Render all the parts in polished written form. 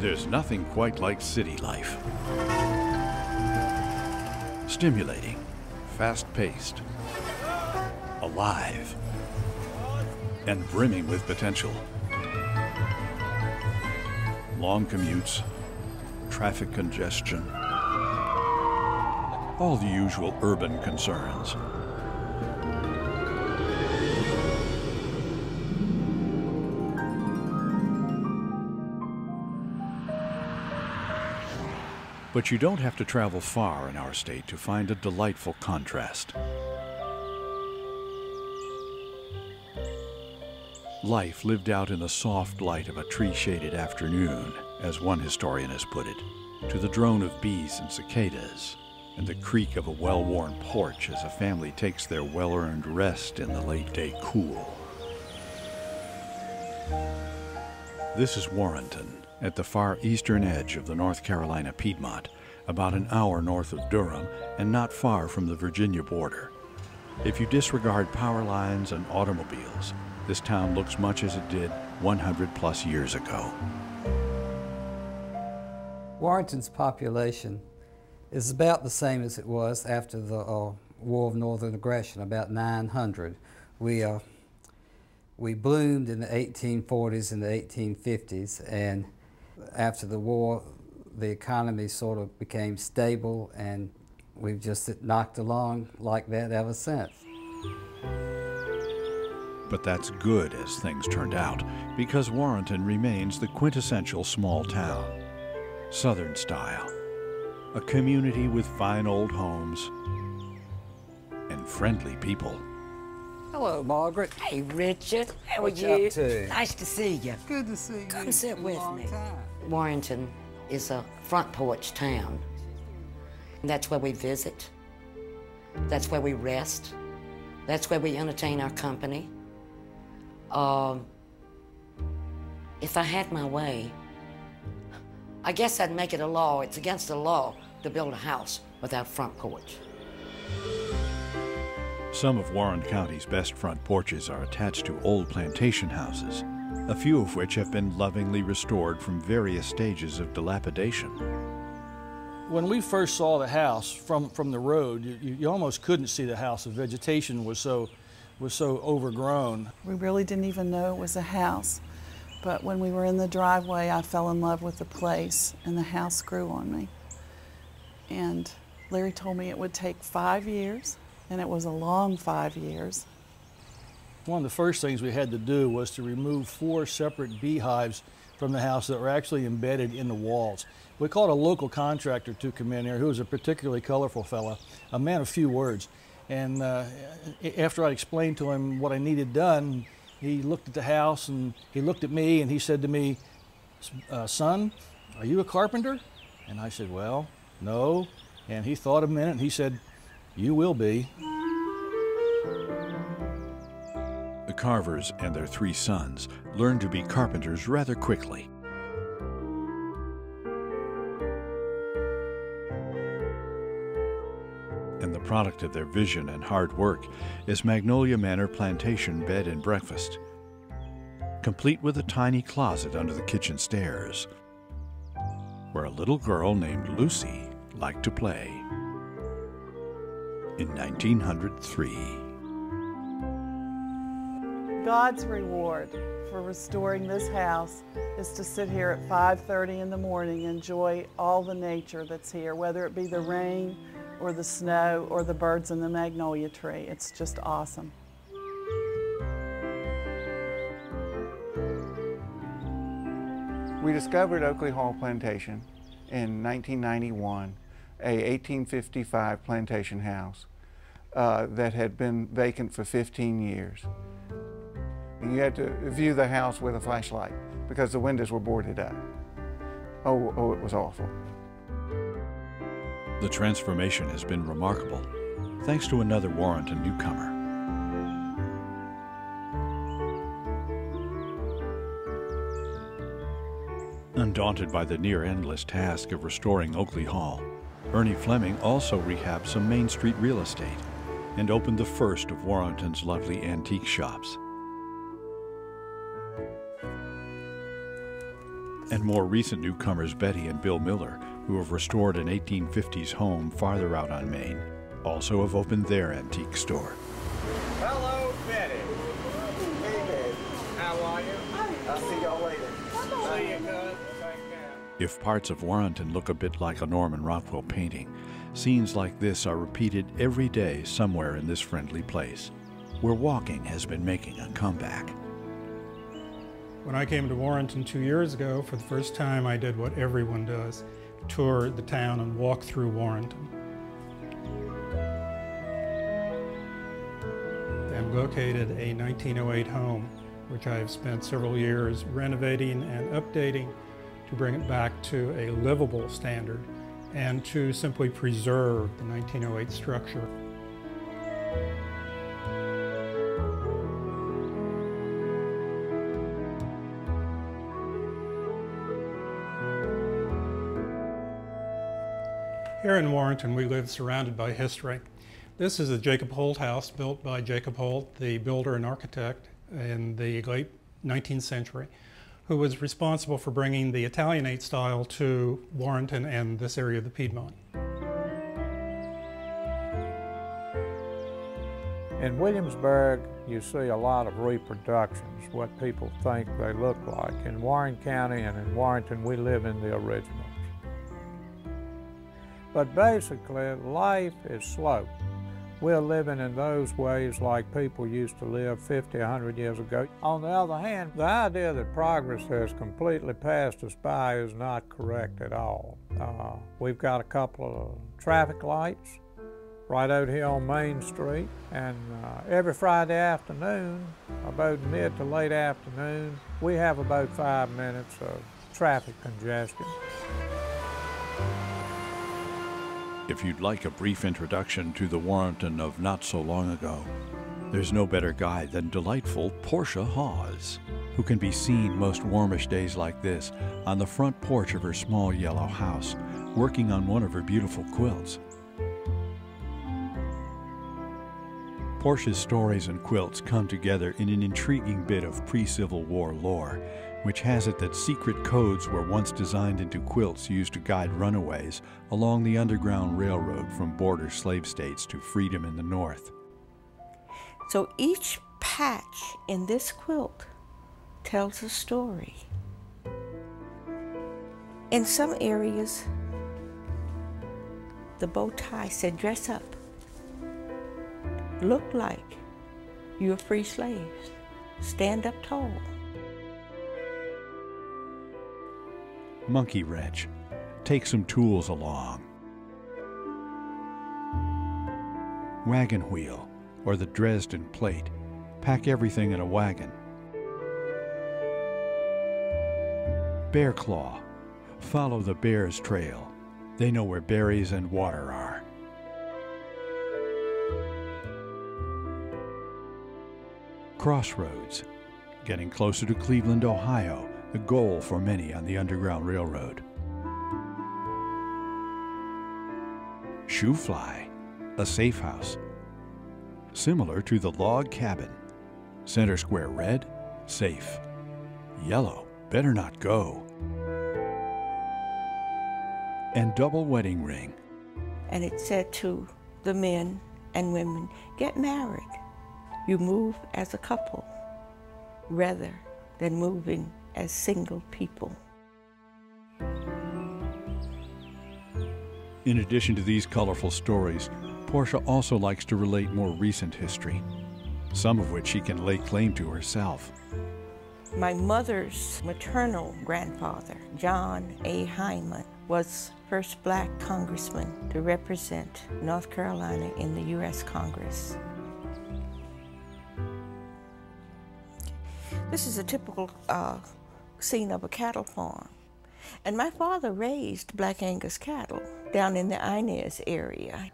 There's nothing quite like city life. Stimulating, fast-paced, alive, and brimming with potential. Long commutes, traffic congestion, all the usual urban concerns. But you don't have to travel far in our state to find a delightful contrast. Life lived out in the soft light of a tree-shaded afternoon, as one historian has put it, to the drone of bees and cicadas, and the creak of a well-worn porch as a family takes their well-earned rest in the late-day cool. This is Warrenton, at the far eastern edge of the North Carolina Piedmont, about an hour north of Durham and not far from the Virginia border. If you disregard power lines and automobiles, this town looks much as it did 100+ years ago. Warrenton's population is about the same as it was after the War of Northern Aggression, about 900. We bloomed in the 1840s and the 1850s, and after the war, the economy sort of became stable, and we've just knocked along like that ever since. But that's good as things turned out, because Warrenton remains the quintessential small town. Southern style, a community with fine old homes and friendly people. Hello, Margaret. Hey, Richard. How are What you? you up to? Nice to see you. Good to see you. Come sit with me. Time. Warrenton is a front porch town. And that's where we visit. That's where we rest. That's where we entertain our company. If I had my way, I guess I'd make it a law. It's against the law to build a house without front porch. Some of Warren County's best front porches are attached to old plantation houses, a few of which have been lovingly restored from various stages of dilapidation. When we first saw the house from the road, you almost couldn't see the house. The vegetation was so overgrown. We really didn't even know it was a house. But when we were in the driveway, I fell in love with the place, and the house grew on me. And Larry told me it would take 5 years, and it was a long 5 years. One of the first things we had to do was to remove 4 separate beehives from the house that were actually embedded in the walls. We called a local contractor to come in here, who was a particularly colorful fellow, a man of few words. And after I explained to him what I needed done, he looked at the house and he looked at me and he said to me, "Son, are you a carpenter?" And I said, "Well, no." And he thought a minute and he said, "You will be." The Carvers and their 3 sons learned to be carpenters rather quickly. And the product of their vision and hard work is Magnolia Manor Plantation bed and breakfast, complete with a tiny closet under the kitchen stairs, where a little girl named Lucy liked to play. In 1903. God's reward for restoring this house is to sit here at 5:30 in the morning and enjoy all the nature that's here, whether it be the rain or the snow or the birds in the magnolia tree. It's just awesome. We discovered Oakley Hall Plantation in 1991, a 1855 plantation house that had been vacant for 15 years. You had to view the house with a flashlight because the windows were boarded up. Oh, it was awful. The transformation has been remarkable, thanks to another Warrenton newcomer. Undaunted by the near-endless task of restoring Oakley Hall, Ernie Fleming also rehabbed some Main Street real estate and opened the first of Warrenton's lovely antique shops. And more recent newcomers Betty and Bill Miller, who have restored an 1850s home farther out on Main, also have opened their antique store. Hello, Betty. Hey, Betty. How are you? I'll see y'all later. See you, good. Take care. If parts of Warrenton look a bit like a Norman Rockwell painting, scenes like this are repeated every day somewhere in this friendly place, where walking has been making a comeback. When I came to Warrenton 2 years ago, for the first time I did what everyone does, tour the town and walk through Warrenton. And located a 1908 home, which I have spent several years renovating and updating to bring it back to a livable standard and to simply preserve the 1908 structure. Here in Warrenton, we live surrounded by history. This is the Jacob Holt house built by Jacob Holt, the builder and architect in the late 19th century, who was responsible for bringing the Italianate style to Warrenton and this area of the Piedmont. In Williamsburg, you see a lot of reproductions, what people think they look like. In Warren County and in Warrenton, we live in the originals. But basically, life is slow. We're living in those ways like people used to live 50, 100 years ago. On the other hand, the idea that progress has completely passed us by is not correct at all. We've got a couple of traffic lights right out here on Main Street, and every Friday afternoon, about mid to late afternoon, we have about 5 minutes of traffic congestion. If you'd like a brief introduction to the Warrenton of not so long ago, there's no better guide than delightful Portia Hawes, who can be seen most warmish days like this on the front porch of her small yellow house, working on one of her beautiful quilts. Portia's stories and quilts come together in an intriguing bit of pre-Civil War lore, which has it that secret codes were once designed into quilts used to guide runaways along the Underground Railroad from border slave states to freedom in the North. So each patch in this quilt tells a story. In some areas, the bow tie said, "Dress up. Look like you're free slaves. Stand up tall." Monkey wrench. Take some tools along. Wagon wheel, or the Dresden plate. Pack everything in a wagon. Bear claw. Follow the bear's trail. They know where berries and water are. Crossroads. Getting closer to Cleveland, Ohio, a goal for many on the Underground Railroad. Shoe fly, a safe house. Similar to the log cabin. Center square red, safe. Yellow, better not go. And double wedding ring. And it said to the men and women, "Get married. You move as a couple rather than moving as single people." In addition to these colorful stories, Portia also likes to relate more recent history, some of which she can lay claim to herself. My mother's maternal grandfather, John A. Hyman, was first black congressman to represent North Carolina in the U.S. Congress. This is a typical scene of a cattle farm. And my father raised Black Angus cattle down in the Inez area.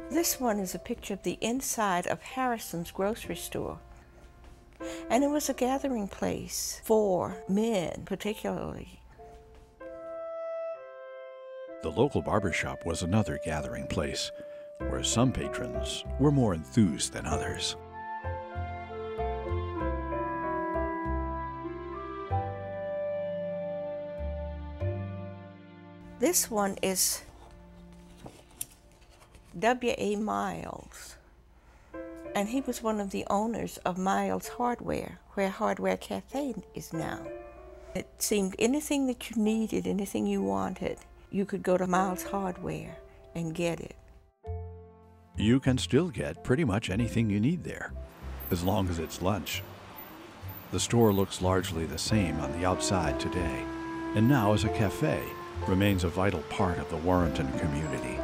This one is a picture of the inside of Harrison's grocery store. And it was a gathering place for men, particularly. The local barbershop was another gathering place, where some patrons were more enthused than others. This one is W.A. Miles, and he was one of the owners of Miles Hardware, where Hardware Cafe is now. It seemed anything that you needed, anything you wanted, you could go to Miles Hardware and get it. You can still get pretty much anything you need there, as long as it's lunch. The store looks largely the same on the outside today, and now as a cafe, remains a vital part of the Warrenton community.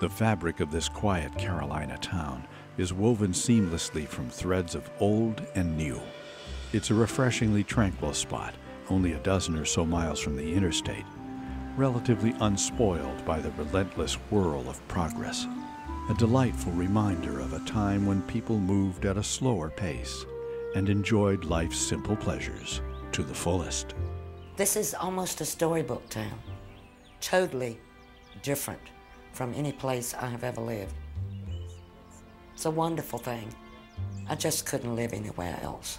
The fabric of this quiet Carolina town is woven seamlessly from threads of old and new. It's a refreshingly tranquil spot, only a dozen or so miles from the interstate, relatively unspoiled by the relentless whirl of progress. A delightful reminder of a time when people moved at a slower pace and enjoyed life's simple pleasures to the fullest. This is almost a storybook town, totally different from any place I have ever lived. It's a wonderful thing. I just couldn't live anywhere else.